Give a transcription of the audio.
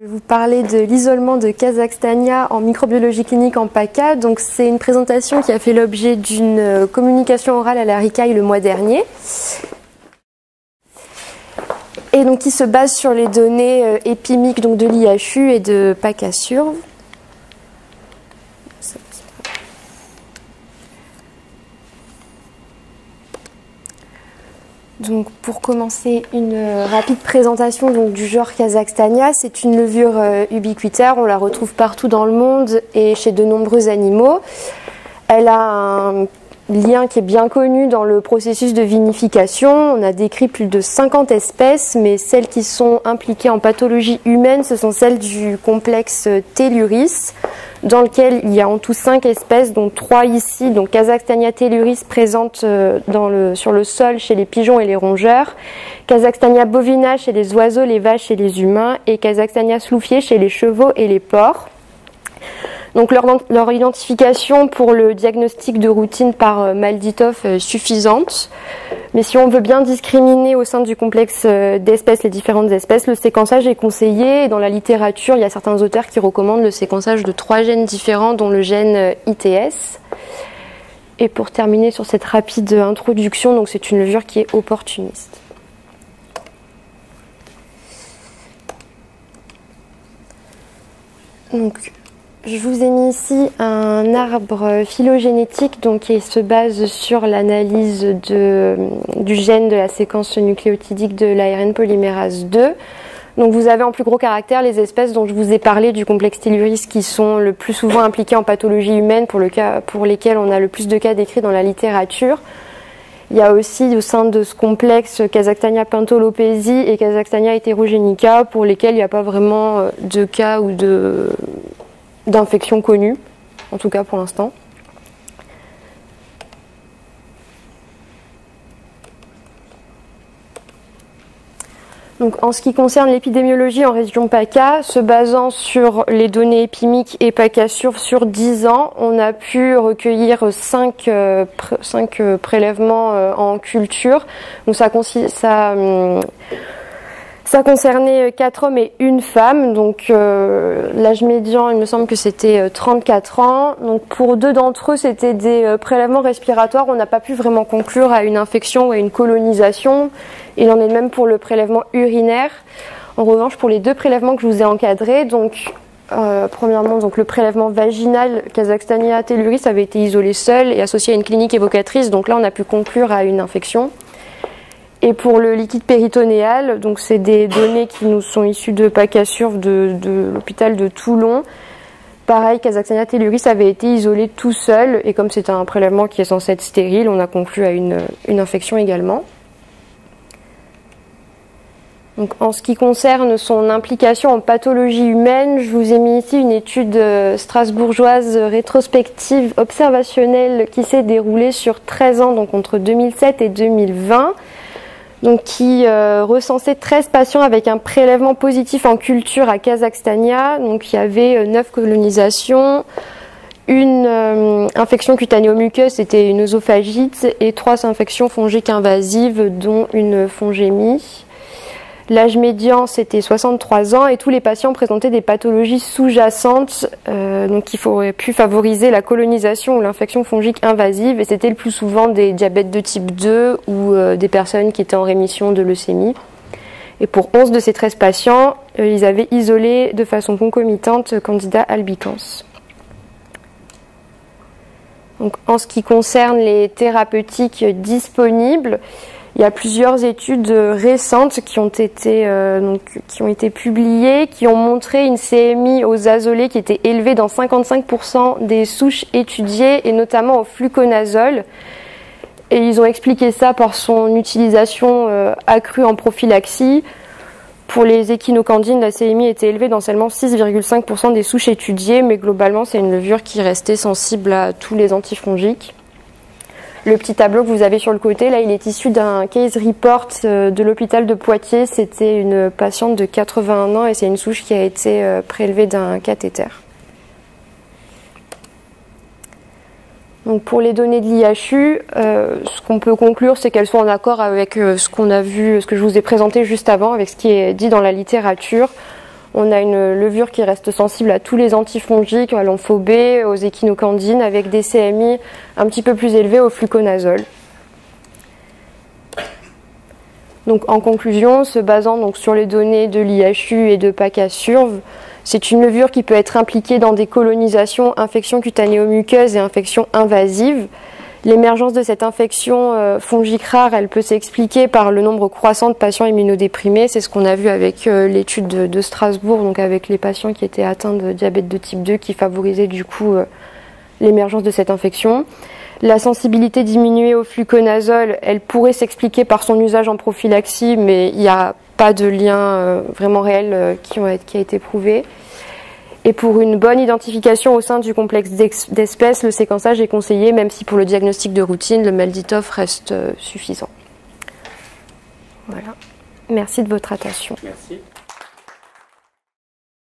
Je vais vous parler de l'isolement de Kazakhstania en microbiologie clinique en PACA. Donc c'est une présentation qui a fait l'objet d'une communication orale à la RICAI le mois dernier. Et donc qui se base sur les données épimiques donc de l'IHU et de PACASURV. Donc pour commencer, une rapide présentation donc, du genre Kazakhstania. C'est une levure ubiquitaire, on la retrouve partout dans le monde et chez de nombreux animaux. Elle a un lien qui est bien connu dans le processus de vinification. On a décrit plus de 50 espèces, mais celles qui sont impliquées en pathologie humaine, ce sont celles du complexe Telluris, dans lequel il y a en tout 5 espèces, dont 3 ici, donc Kazakhstania telluris présente sur le sol chez les pigeons et les rongeurs, Kazakhstania bovina chez les oiseaux, les vaches et les humains, et Kazakhstania slouffier chez les chevaux et les porcs. Donc leur identification pour le diagnostic de routine par Malditov est suffisante. Mais si on veut bien discriminer au sein du complexe d'espèces les différentes espèces, le séquençage est conseillé. Et dans la littérature, il y a certains auteurs qui recommandent le séquençage de 3 gènes différents, dont le gène ITS. Et pour terminer sur cette rapide introduction, donc c'est une levure qui est opportuniste. Donc, je vous ai mis ici un arbre phylogénétique donc, qui se base sur l'analyse du gène de la séquence nucléotidique de l'ARN polymérase 2. Donc vous avez en plus gros caractère les espèces dont je vous ai parlé du complexe Telluris qui sont le plus souvent impliquées en pathologie humaine pour lesquelles on a le plus de cas décrits dans la littérature. Il y a aussi au sein de ce complexe Kazakhstania pentolopésie et Kazakhstania heterogenica pour lesquels il n'y a pas vraiment de cas ou d'infection connue, en tout cas pour l'instant. Donc, en ce qui concerne l'épidémiologie en région PACA, se basant sur les données épimiques et PACASURV sur 10 ans, on a pu recueillir 5 prélèvements en culture. Donc ça concernait 4 hommes et 1 femme, donc l'âge médian, il me semble que c'était 34 ans. Donc pour 2 d'entre eux, c'était des prélèvements respiratoires. On n'a pas pu vraiment conclure à une infection ou à une colonisation. Il en est de même pour le prélèvement urinaire. En revanche, pour les 2 prélèvements que je vous ai encadrés, donc premièrement, donc le prélèvement vaginal Kazakhstania telluris avait été isolé seul et associé à une clinique évocatrice. Donc là, on a pu conclure à une infection. Et pour le liquide péritonéal, donc c'est des données qui nous sont issues de PACASURV de l'hôpital de Toulon. Pareil, Kazakhstania telluris avait été isolé tout seul et comme c'est un prélèvement qui est censé être stérile, on a conclu à une infection également. Donc, en ce qui concerne son implication en pathologie humaine, je vous ai mis ici une étude strasbourgeoise rétrospective observationnelle qui s'est déroulée sur 13 ans, donc entre 2007 et 2020. Donc, qui recensait 13 patients avec un prélèvement positif en culture à Kazakhstania. Donc il y avait 9 colonisations, une infection cutanéo-muqueuse, c'était une œsophagite, et 3 infections fongiques invasives, dont une fongémie. L'âge médian, c'était 63 ans et tous les patients présentaient des pathologies sous-jacentes donc qui auraient pu favoriser la colonisation ou l'infection fongique invasive et c'était le plus souvent des diabètes de type 2 ou des personnes qui étaient en rémission de leucémie. Et pour 11 de ces 13 patients, ils avaient isolé de façon concomitante Candida albicans. Donc, en ce qui concerne les thérapeutiques disponibles, il y a plusieurs études récentes qui ont été publiées, qui ont montré une CMI aux azolés qui était élevée dans 55% des souches étudiées, et notamment au fluconazole. Et ils ont expliqué ça par son utilisation accrue en prophylaxie. Pour les échinocandines, la CMI était élevée dans seulement 6,5% des souches étudiées, mais globalement, c'est une levure qui restait sensible à tous les antifongiques. Le petit tableau que vous avez sur le côté, là, il est issu d'un case report de l'hôpital de Poitiers. C'était une patiente de 81 ans et c'est une souche qui a été prélevée d'un cathéter. Donc pour les données de l'IHU, ce qu'on peut conclure, c'est qu'elles sont en accord avec ce qu'on a vu, ce que je vous ai présenté juste avant, avec ce qui est dit dans la littérature. On a une levure qui reste sensible à tous les antifongiques, à l'amphobé, aux échinocandines, avec des CMI un petit peu plus élevés au fluconazole. Donc, en conclusion, se basant donc sur les données de l'IHU et de PACASURV, c'est une levure qui peut être impliquée dans des colonisations, infections cutanéo-muqueuses et infections invasives. L'émergence de cette infection fongique rare, elle peut s'expliquer par le nombre croissant de patients immunodéprimés. C'est ce qu'on a vu avec l'étude de Strasbourg, donc avec les patients qui étaient atteints de diabète de type 2, qui favorisait du coup l'émergence de cette infection. La sensibilité diminuée au fluconazole, elle pourrait s'expliquer par son usage en prophylaxie, mais il n'y a pas de lien vraiment réel qui a été prouvé. Et pour une bonne identification au sein du complexe d'espèces, le séquençage est conseillé, même si pour le diagnostic de routine, le MELDI-TOF reste suffisant. Voilà. Merci de votre attention. Merci.